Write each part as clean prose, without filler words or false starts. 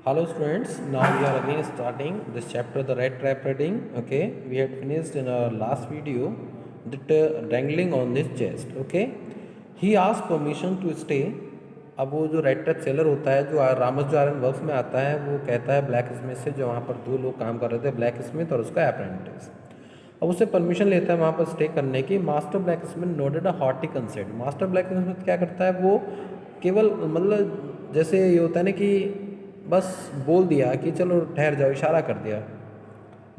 Hello students, now we are again starting this chapter, the rat trap reading. Okay, we had finished in our last video that dangling on his chest. Okay, he asked permission to stay. अब वो जो red trap seller होता है जो रामस जो iron works में आता है वो कहता है ब्लैक स्मिथ से, जो वहाँ पर दो लोग काम कर रहे थे, ब्लैक स्मिथ और उसका अप्रेंटिस। अब उससे परमिशन लेता है वहाँ पर स्टे करने की। Master blacksmith noted a hottie consent. Master blacksmith क्या करता है, वो केवल मतलब जैसे ये होता है ना कि बस बोल दिया कि चलो ठहर जाओ, इशारा कर दिया।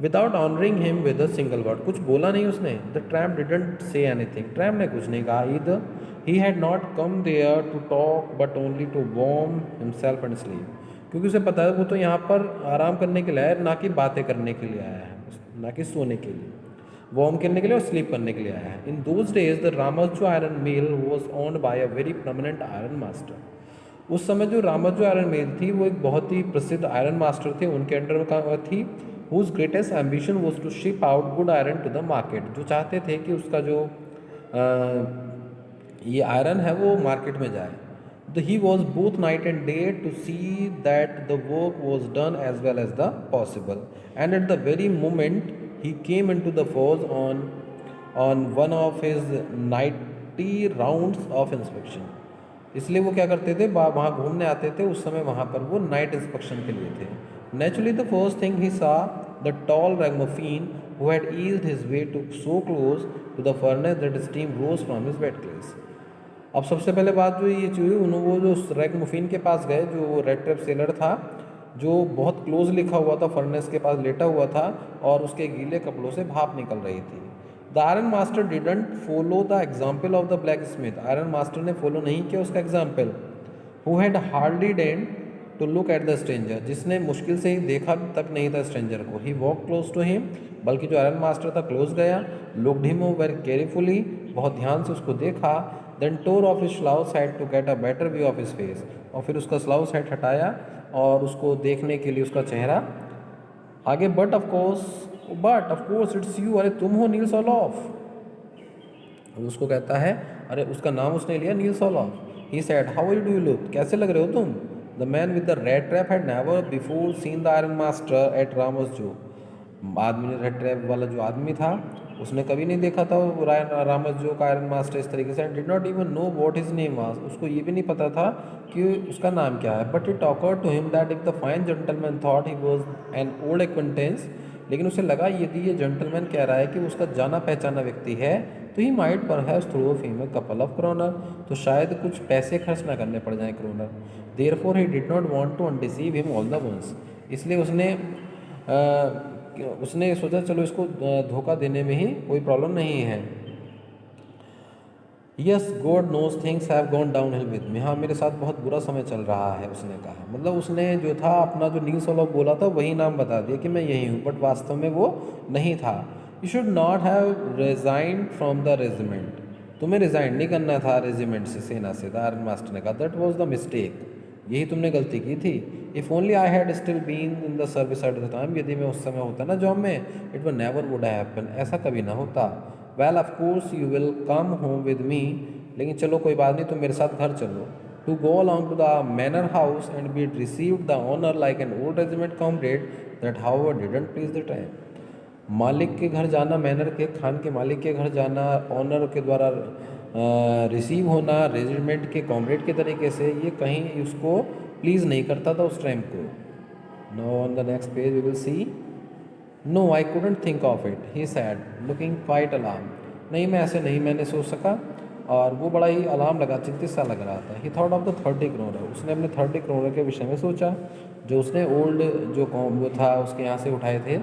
Without honouring him with a single word, कुछ बोला नहीं उसने। The tramp didn't say anything, tramp ने कुछ नहीं कहा। Either he had not come there to talk but only to warm himself and sleep, क्योंकि उसे पता है वो तो यहाँ पर आराम करने के लिए आया है, ना कि बातें करने के लिए आया है, ना कि सोने के लिए, वार्म करने के लिए और स्लीप करने के लिए आया है। In those days the Ramsjo iron mill was owned by a very permanent iron master. उस समय जो रामजो आयरन मिल थी वो एक बहुत ही प्रसिद्ध आयरन मास्टर थे, उनके अंडर में काम थी। Whose greatest ambition was to ship out good iron to the market, जो चाहते थे कि उसका जो ये आयरन है वो मार्केट में जाए। He was both night and day to see that the work was done as well as the possible, and at the very moment he came in to the force on one of his 90 rounds of inspection. इसलिए वो क्या करते थे, वहाँ घूमने आते थे, उस समय वहाँ पर वो नाइट इंस्पेक्शन के लिए थे। Naturally the first thing he saw the tall ragamuffin who had eased his way to so close to the furnace that steam rose from his bed place. अब सबसे पहले बात जो ये चीज़, उन्होंने वो जो रैगमोफिन के पास गए, जो रेड ट्रैप सेलर था, जो बहुत क्लोज लिखा हुआ था, फर्नेस के पास लेटा हुआ था और उसके गीले कपड़ों से भाप निकल रही थी। The iron master didn't follow the example of the blacksmith, iron master ने फॉलो नहीं किया उसका example. Who had hardly deigned to look at the stranger, जिसने मुश्किल से ही देखा तक नहीं था स्ट्रेंजर को। He walk close to him, बल्कि जो आयरन मास्टर था क्लोज गया। लुकड हिम वेरी केयरफुली, बहुत ध्यान से उसको देखा। Then tore off his slouch had to get a better view of his face, और फिर उसका स्लाउस हैड हटाया और उसको देखने के लिए उसका चेहरा आगे। But of course it's you, अरे तुम हो नील सोलॉफ। उसको कहता है, अरे उसका नाम उसने लिया, Nils Olof. He said how do you look, कैसे लग रहे हो तुम। The man with the red trap had never before seen the iron master at Ramsjo, आदमी ने रेड ट्रैप वाला जो आदमी था उसने कभी नहीं देखा था वो रामस जो का आयरन मास्टर इस तरीके से। Did not even know what his name was, उसको ये भी नहीं पता था कि उसका नाम क्या है। But it awkward to him that if the fine gentleman thought he was an old acquaintance, लेकिन उसे लगा यदि ये जेंटलमैन कह रहा है कि उसका जाना पहचाना व्यक्ति है, तो he might perhaps throw him a couple of kronor, तो शायद कुछ पैसे खर्च ना करने पड़ जाए kronor. Therefore he did not want to undeceive him all the once, इसलिए उसने सोचा चलो इसको धोखा देने में ही कोई प्रॉब्लम नहीं है। Yes God knows things have gone down hill with me, हाँ मेरे साथ बहुत बुरा समय चल रहा है, उसने कहा। मतलब उसने जो था अपना जो नील सोलॉफ बोला था वही नाम बता दिया कि मैं यही हूँ, बट वास्तव में वो नहीं था। You should not have resigned from the regiment, तुम्हें रिजाइन नहीं करना था रेजिमेंट से, सेना से। द आयरन मास्टर ने कहा दैट वॉज द मिस्टेक, यही तुमने गलती की थी। If only I had still been in the service at the time, यदि मैं उस समय होता ना जॉब में, it would never would happen, ऐसा कभी ना होता। Well of course you will come home with me, लेकिन चलो कोई बात नहीं, तुम मेरे साथ घर चलो। To go along to the manor house and be received the honour like an old regiment comrade that how didn't please the time. मालिक के घर जाना, मैनर के खान के मालिक के घर जाना, ऑनर के द्वारा रिसीव होना रेजिमेंट के कॉमरेड के तरीके से, ये कहीं उसको प्लीज़ नहीं करता था उस टाइम को। No on the next page we will see, no I couldn't think of it, he said looking quite alarm, नहीं मैं ऐसे नहीं मैंने सोच सका, और वो बड़ा ही अलार्म लगा, चिंतित सा लग रहा था। He thought of the 30 kronor, उसने अपने 30 क्रोनर के विषय में सोचा, जो उसने ओल्ड जो वो था उसके यहाँ से उठाए थे,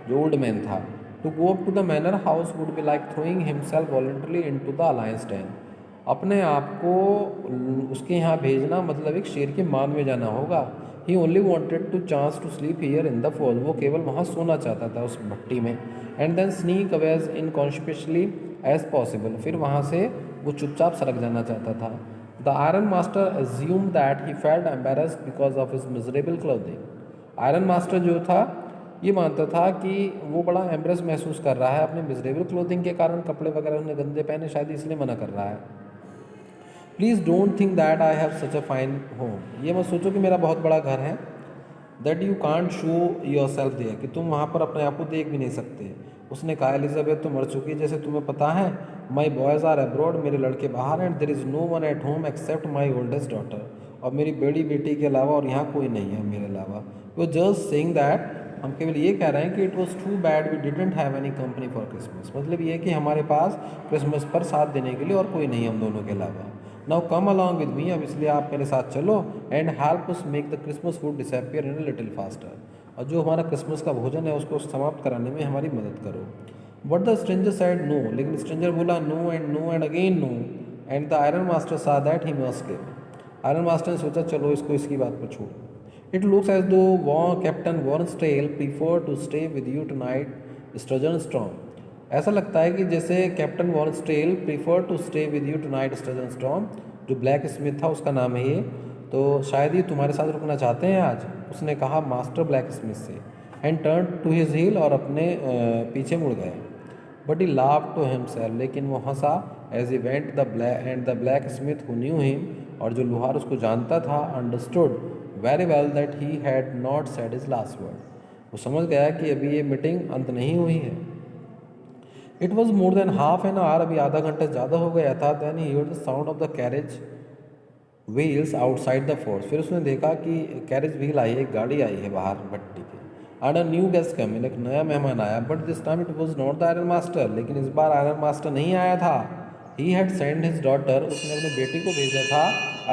जो ओल्ड मैन था। To go up to the manor house would be like throwing himself voluntarily into the alliance tan, अपने आप को उसके यहाँ भेजना मतलब एक शेर के मान में जाना होगा। He only wanted to chance to sleep here in the fall, वो केवल वहाँ सोना चाहता था उस भट्टी में। And then sneak away as unconsciously as possible, फिर वहाँ से वो चुपचाप सरक जाना चाहता था। The iron master assume that he felt embarrassed because of his miserable clothing, iron master जो था ये मानता था कि वो बड़ा एम्ब्रेस महसूस कर रहा है अपने मिजरेबल क्लोथिंग के कारण, कपड़े वगैरह उन्हें गंदे पहने, शायद इसलिए मना कर रहा है। Please don't think that I have such a fine home, ये मत सोचो कि मेरा बहुत बड़ा घर है। That you can't show yourself there, कि तुम वहाँ पर अपने आप को देख भी नहीं सकते। उसने कहा एलिजाबेथ तो मर चुकी है जैसे तुम्हें पता है, माई बॉयज़ आर अब्रॉड, मेरे लड़के बाहर हैं, there is no one at home except my oldest daughter, और मेरी बड़ी बेटी के अलावा और यहाँ कोई नहीं है मेरे अलावा। वो जस्ट सेइंग दैट, हम केवल ये कह रहे हैं कि it was too bad we didn't have any company for Christmas, मतलब ये कि हमारे पास क्रिसमस पर साथ देने के लिए और कोई नहीं हम दोनों के अलावा। Now come along with me, अब इसलिए आप मेरे साथ चलो, and help us make the Christmas food disappear in a little faster, और जो हमारा क्रिसमस का भोजन है उसको समाप्त कराने में हमारी मदद करो। But the stranger side no, लेकिन स्ट्रेंजर बोला no and again no, and the iron master saw that he must give, iron master ने सोचा चलो इसको इसकी बात पर छोड़ो। It looks as though captain Warnstel prefer to stay with you tonight sturgeon storm, ऐसा लगता है कि जैसे captain Warnstel prefer to stay with you tonight sturgeon storm, जो ब्लैक स्मिथ था उसका नाम है ये, तो शायद ही तुम्हारे साथ रुकना चाहते हैं आज, उसने कहा मास्टर ब्लैक स्मिथ से, and turn to his heel, और अपने पीछे मुड़ गए। बट ही लाव टू हिमसेल्फ, लेकिन वो हंसा, as he went the blacksmith who knew him, और जो लुहार उसको जानता था, understood very well that he had not said his last word, वो समझ गया कि अभी ये मीटिंग अंत नहीं हुई है। It was more than half an hour, अभी आधा घंटा ज़्यादा हो गया था। Then he heard the sound of the carriage wheels outside the fort, फिर उसने देखा कि कैरेज व्हील आई है, एक गाड़ी आई है बाहर भट्टी के। And a new guest come, एक नया मेहमान आया, but this time it was not the iron master, लेकिन इस बार आयरन मास्टर नहीं आया था। He had send his daughter, उसने अपनी बेटी को भेजा था,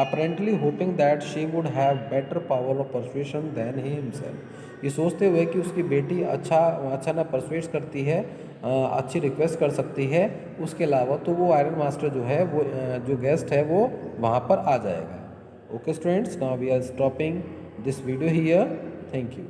apparently hoping that she would have better power of persuasion than he himself, ये सोचते हुए कि उसकी बेटी अच्छा ना परसुएट करती है, अच्छी रिक्वेस्ट कर सकती है उसके अलावा, तो वो आयरन मास्टर जो है वो जो गेस्ट है वो वहाँ पर आ जाएगा। Okay students, now we are stopping this video here, thank you.